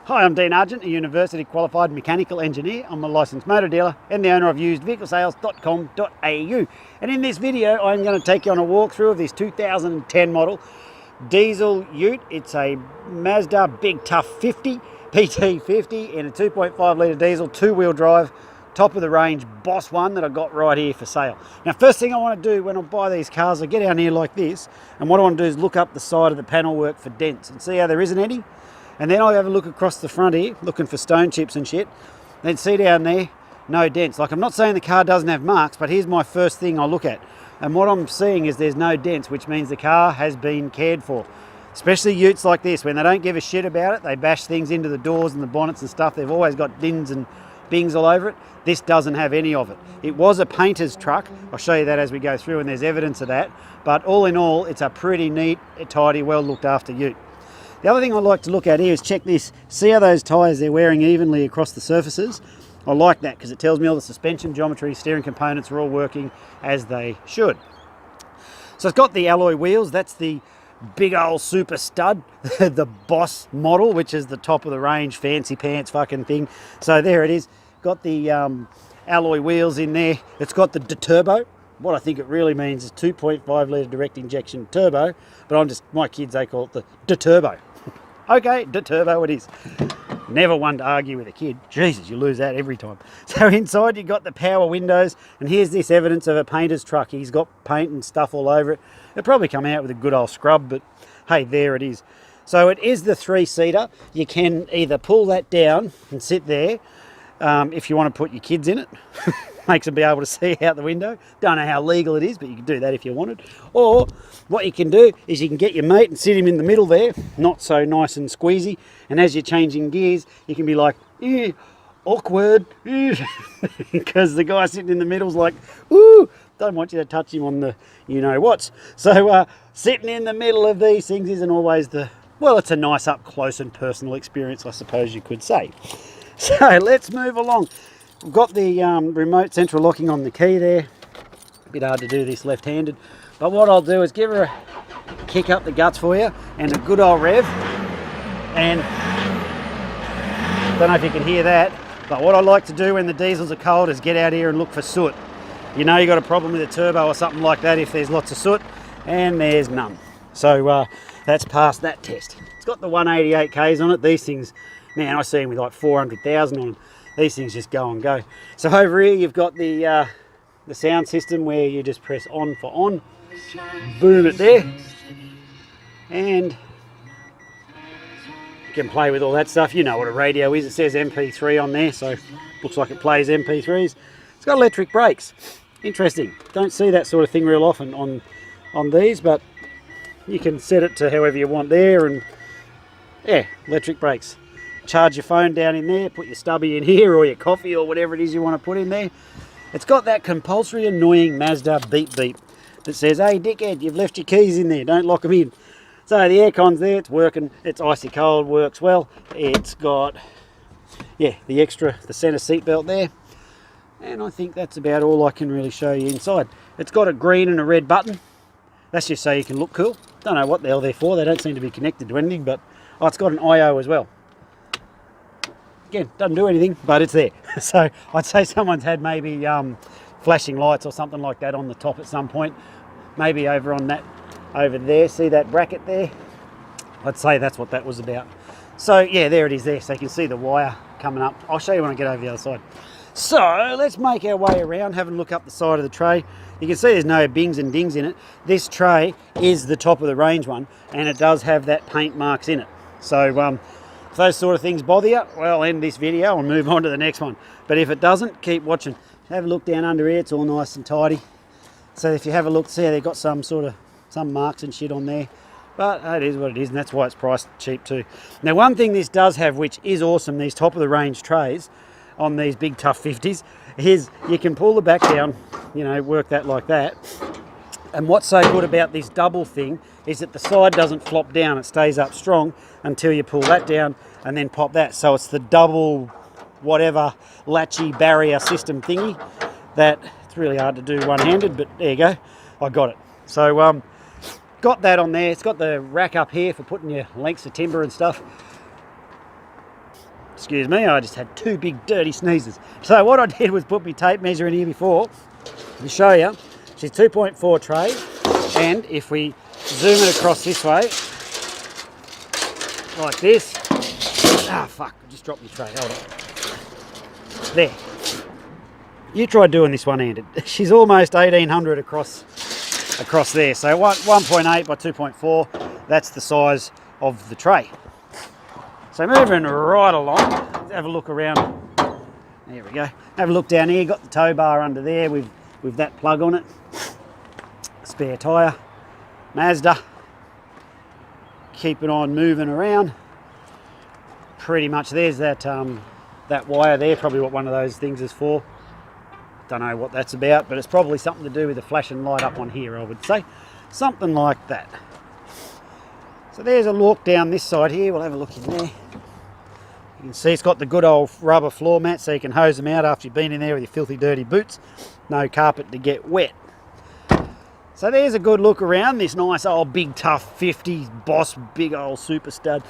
Hi, I'm Dean Argent, a university qualified mechanical engineer. I'm a licensed motor dealer and the owner of usedvehiclesales.com.au. And in this video, I'm going to take you on a walkthrough of this 2010 model diesel ute. It's a Mazda Big Tough 50, BT-50 in a 2.5 litre diesel, two-wheel drive, top of the range Boss one that I got right here for sale. Now, first thing I want to do when I buy these cars, I get down here like this, and what I want to do is look up the side of the panel work for dents and see how there isn't any. And then I'll have a look across the front here, looking for stone chips and shit. Then see down there, no dents. Like, I'm not saying the car doesn't have marks, but here's my first thing I look at. And what I'm seeing is there's no dents, which means the car has been cared for. Especially utes like this, when they don't give a shit about it, they bash things into the doors and the bonnets and stuff. They've always got dins and bings all over it. This doesn't have any of it. It was a painter's truck. I'll show you that as we go through, and there's evidence of that. But all in all, it's a pretty neat, tidy, well looked after ute. The other thing I like to look at here is check this. See how those tyres, they're wearing evenly across the surfaces? I like that because it tells me all the suspension geometry, steering components are all working as they should. So it's got the alloy wheels. That's the big old super stud, the Boss model, which is the top of the range, fancy pants fucking thing. So there it is. Got the alloy wheels in there. It's got the turbo. What I think it really means is 2.5 litre direct injection turbo, but my kids, they call it the turbo. Okay, turbo it is. Never one to argue with a kid. Jesus, you lose that every time. So inside you got the power windows, and here's this evidence of a painter's truck. He's got paint and stuff all over it. It'll probably come out with a good old scrub, but hey, there it is. So it is the three-seater. You can either pull that down and sit there if you want to put your kids in it. Makes them be able to see out the window. Don't know how legal it is, but you can do that if you wanted. Or what you can do is you can get your mate and sit him in the middle there, not so nice and squeezy, and as you're changing gears, you can be like, awkward, because the guy sitting in the middle's like, ooh, don't want you to touch him on the you-know-whats. So sitting in the middle of these things isn't always well, it's a nice up-close and personal experience, I suppose you could say. So let's move along. We've got the remote central locking on the key there. A bit hard to do this left-handed, but what I'll do is give her a kick up the guts for you and a good old rev. And don't know if you can hear that, but what I like to do when the diesels are cold is get out here and look for soot. You know you got a problem with a turbo or something like that if there's lots of soot, and there's none. So that's passed that test. It's got the 188 Ks on it. These things, man, I see them with like 400,000 on them. These things just go and go. So over here you've got the sound system where you just press on for on, boom it there, and you can play with all that stuff. You know what a radio is. It says MP3 on there, so looks like it plays MP3s. It's got electric brakes. Interesting. Don't see that sort of thing real often on these, but you can set it to however you want there, and yeah, electric brakes. Charge your phone down in there, put your stubby in here, or your coffee, or whatever it is you want to put in there. It's got that compulsory annoying Mazda beep beep that says, hey dickhead, you've left your keys in there, don't lock them in. So the aircon's there, it's working, it's icy cold, works well. It's got, yeah, the center seat belt there. And I think that's about all I can really show you inside. It's got a green and a red button. That's just so you can look cool. Don't know what the hell they're for, they don't seem to be connected to anything, but oh, it's got an I/O as well. Again, doesn't do anything, but it's there. So I'd say someone's had maybe flashing lights or something like that on the top at some point. Maybe over there, see that bracket there? I'd say that's what that was about. So yeah, there it is there. So you can see the wire coming up. I'll show you when I get over the other side. So let's make our way around, have a look up the side of the tray. You can see there's no bings and dings in it. This tray is the top of the range one, and it does have that paint marks in it. So if those sort of things bother you, well, end this video and move on to the next one. But if it doesn't, keep watching. Have a look down under here, it's all nice and tidy. So if you have a look, see they've got some marks and shit on there. But it is what it is, and that's why it's priced cheap too. Now, one thing this does have, which is awesome, these top of the range trays on these big tough 50s, is you can pull the back down, work that like that. And what's so good about this double thing is that the side doesn't flop down, it stays up strong until you pull that down and then pop that. So it's the double whatever latchy barrier system thingy that it's really hard to do one-handed, but there you go, I got it. So got that on there. It's got the rack up here for putting your lengths of timber and stuff. Excuse me, I just had two big dirty sneezes. So what I did was put my tape measure in here before to show you. She's 2.4 tray, and if we zoom it across this way, like this. Ah, fuck, I just dropped my tray, hold on. There. You try doing this one-handed. She's almost 1800 across there. So 1.8 by 2.4, that's the size of the tray. So moving right along, let's have a look around. There we go. Have a look down here. Got the tow bar under there with that plug on it. Spare tyre. Mazda. Keep it on moving around. Pretty much there's that wire there. Probably what one of those things is for. Don't know what that's about, but it's probably something to do with the flashing light up on here, I would say. Something like that. So there's a look down this side here. We'll have a look in there. You can see it's got the good old rubber floor mat, so you can hose them out after you've been in there with your filthy dirty boots. No carpet to get wet. So there's a good look around this nice old big tough 50 Boss big old super stud.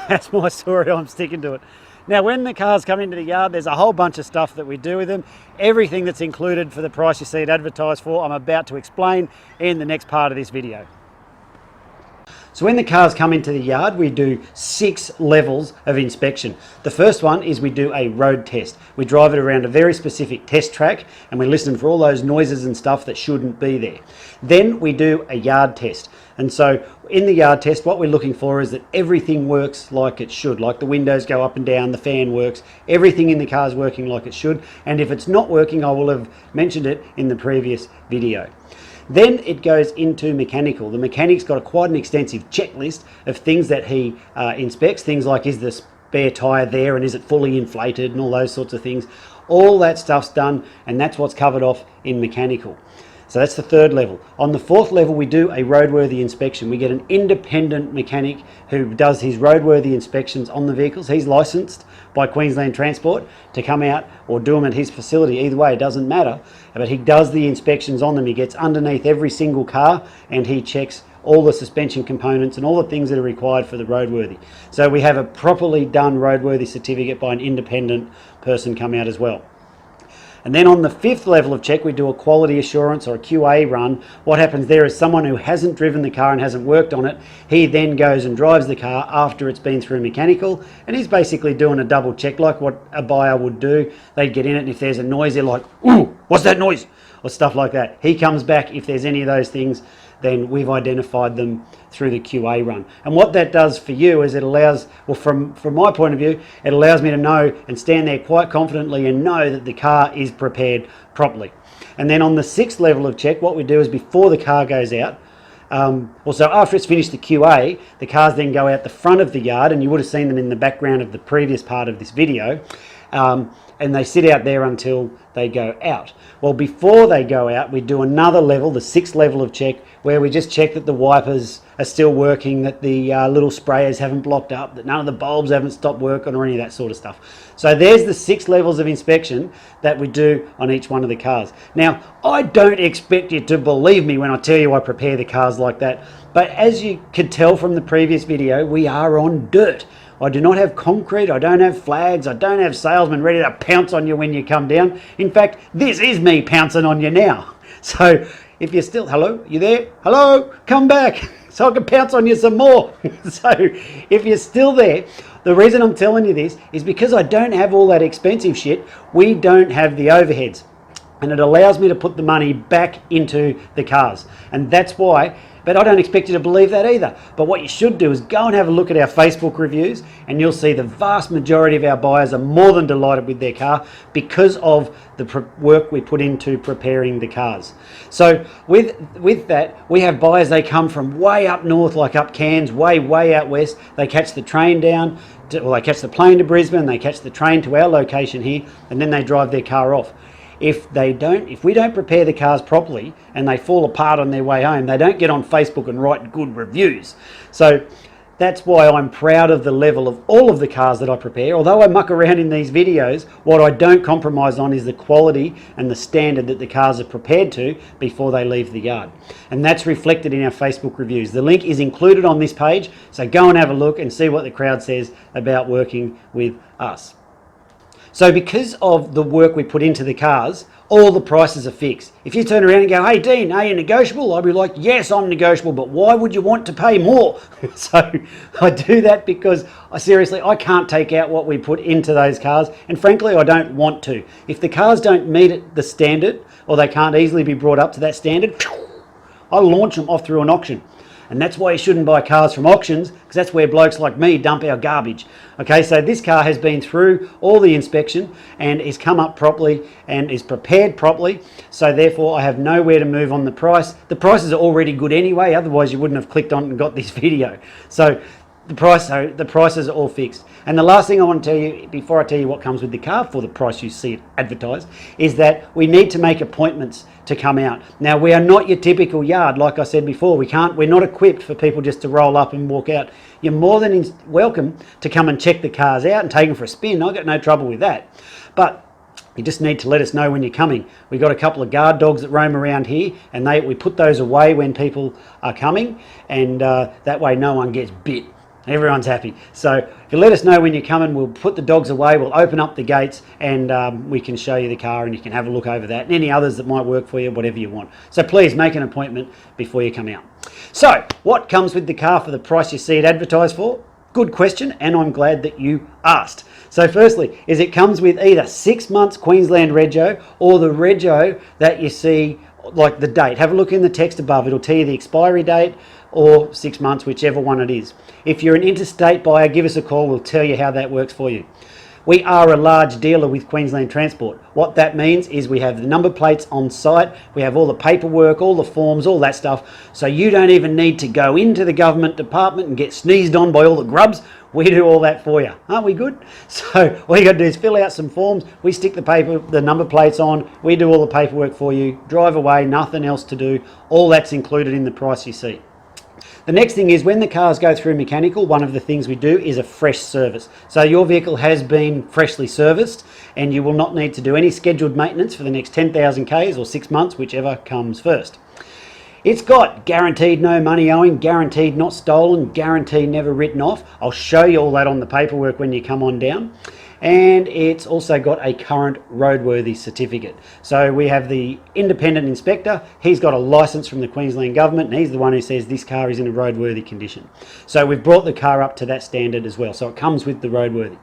That's my story, I'm sticking to it. Now when the cars come into the yard, there's a whole bunch of stuff that we do with them. Everything that's included for the price you see it advertised for, I'm about to explain in the next part of this video. So when the cars come into the yard, we do 6 levels of inspection. The first one is we do a road test. We drive it around a very specific test track and we listen for all those noises and stuff that shouldn't be there. Then we do a yard test. And so in the yard test, what we're looking for is that everything works like it should, like the windows go up and down, the fan works, everything in the car is working like it should. And if it's not working, I will have mentioned it in the previous video. Then it goes into mechanical. The mechanic's got quite an extensive checklist of things that he inspects, things like is the spare tyre there and is it fully inflated and all those sorts of things. All that stuff's done and that's what's covered off in mechanical. So that's the third level. On the fourth level, we do a roadworthy inspection. We get an independent mechanic who does his roadworthy inspections on the vehicles. He's licensed by Queensland Transport to come out or do them at his facility. Either way, it doesn't matter. But he does the inspections on them. He gets underneath every single car and he checks all the suspension components and all the things that are required for the roadworthy. So we have a properly done roadworthy certificate by an independent person come out as well. And then on the 5th level of check, we do a quality assurance or a QA run. What happens there is someone who hasn't driven the car and hasn't worked on it, he then goes and drives the car after it's been through mechanical, and he's basically doing a double check like what a buyer would do. They'd get in it and if there's a noise, they're like, ooh, what's that noise? Or stuff like that. He comes back, if there's any of those things, then we've identified them through the QA run. And what that does for you is it allows, well from my point of view, it allows me to know and stand there quite confidently and know that the car is prepared properly. And then on the 6th level of check, what we do is before the car goes out, also after it's finished the QA, the cars then go out the front of the yard, and you would have seen them in the background of the previous part of this video, and they sit out there until they go out. Well, before they go out, we do another level, the 6th level of check, where we just check that the wipers are still working, that the little sprayers haven't blocked up, that none of the bulbs haven't stopped working or any of that sort of stuff. So there's the 6 levels of inspection that we do on each one of the cars. Now, I don't expect you to believe me when I tell you I prepare the cars like that, but as you could tell from the previous video, we are on dirt. I do not have concrete, I don't have flags, I don't have salesmen ready to pounce on you when you come down. In fact, this is me pouncing on you now. So if you're still, hello, you there? Hello, come back so I can pounce on you some more. So if you're still there, the reason I'm telling you this is because I don't have all that expensive shit. We don't have the overheads. And it allows me to put the money back into the cars. And that's why, but I don't expect you to believe that either. But what you should do is go and have a look at our Facebook reviews and you'll see the vast majority of our buyers are more than delighted with their car because of the work we put into preparing the cars. So with that, we have buyers, they come from way up north, like up Cairns, way out west. They catch the train down, they catch the plane to Brisbane, they catch the train to our location here, and then they drive their car off. If we don't prepare the cars properly and they fall apart on their way home, they don't get on Facebook and write good reviews. So That's why I'm proud of the level of all of the cars that I prepare. Although I muck around in these videos, what I don't compromise on is the quality and the standard that the cars are prepared to before they leave the yard. And that's reflected in our Facebook reviews. The link is included on this page, so go and have a look and see what the crowd says about working with us. So because of the work we put into the cars, all the prices are fixed. If you turn around and go, hey Dean, are you negotiable? I'll be like, yes, I'm negotiable, but why would you want to pay more? So I do that because I can't take out what we put into those cars, and frankly, I don't want to. If the cars don't meet the standard, or they can't easily be brought up to that standard, I launch them off through an auction. And that's why you shouldn't buy cars from auctions, because that's where blokes like me dump our garbage. Okay, so this car has been through all the inspection and is come up properly and is prepared properly. So therefore I have nowhere to move on the price. The prices are already good anyway, otherwise you wouldn't have clicked on and got this video. So the prices are all fixed. And the last thing I want to tell you, before I tell you what comes with the car for the price you see it advertised, is that we need to make appointments to come out. Now, we are not your typical yard, like I said before. We're not equipped for people just to roll up and walk out. You're more than welcome to come and check the cars out and take them for a spin. I've got no trouble with that. But you just need to let us know when you're coming. We've got a couple of guard dogs that roam around here, and we put those away when people are coming, and that way no one gets bit. Everyone's happy. So if you let us know when you're coming, we'll put the dogs away, we'll open up the gates, and we can show you the car and you can have a look over that and any others that might work for you, whatever you want. So please make an appointment before you come out. So what comes with the car for the price you see it advertised for? Good question, and I'm glad that you asked. So firstly, it comes with either 6 months Queensland Rego or the Rego that you see, like the date. Have a look in the text above. It'll tell you the expiry date or 6 months, whichever one it is. If you're an interstate buyer, give us a call. We'll tell you how that works for you. We are a large dealer with Queensland Transport. What that means is we have the number plates on site, we have all the paperwork, all the forms, all that stuff, so you don't even need to go into the government department and get sneezed on by all the grubs. We do all that for you. Aren't we good? So all you got to do is fill out some forms, we stick the number plates on, we do all the paperwork for you, drive away, nothing else to do. All that's included in the price you see. The next thing is when the cars go through mechanical, one of the things we do is a fresh service. So your vehicle has been freshly serviced and you will not need to do any scheduled maintenance for the next 10,000 Ks or 6 months, whichever comes first. It's got guaranteed no money owing, guaranteed not stolen, guaranteed never written off. I'll show you all that on the paperwork when you come on down. And it's also got a current roadworthy certificate. So we have the independent inspector, he's got a license from the Queensland government and he's the one who says this car is in a roadworthy condition. So we've brought the car up to that standard as well, so it comes with the roadworthy.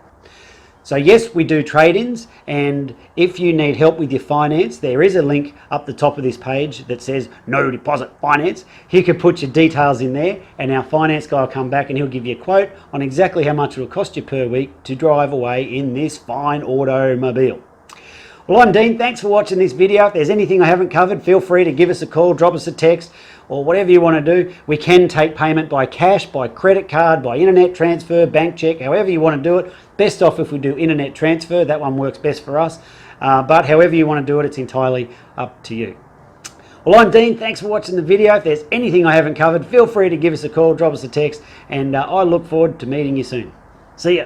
So yes, we do trade-ins, and if you need help with your finance, there is a link up the top of this page that says no deposit finance. You can put your details in there and our finance guy will come back and he'll give you a quote on exactly how much it will cost you per week to drive away in this fine automobile. Well, I'm Dean, thanks for watching this video. If there's anything I haven't covered, feel free to give us a call, drop us a text, or whatever you want to do. We can take payment by cash, by credit card, by internet transfer, bank check, however you want to do it. Best off if we do internet transfer, that one works best for us. But however you want to do it, it's entirely up to you. Well, I'm Dean, thanks for watching the video. If there's anything I haven't covered, feel free to give us a call, drop us a text, and I look forward to meeting you soon. See ya.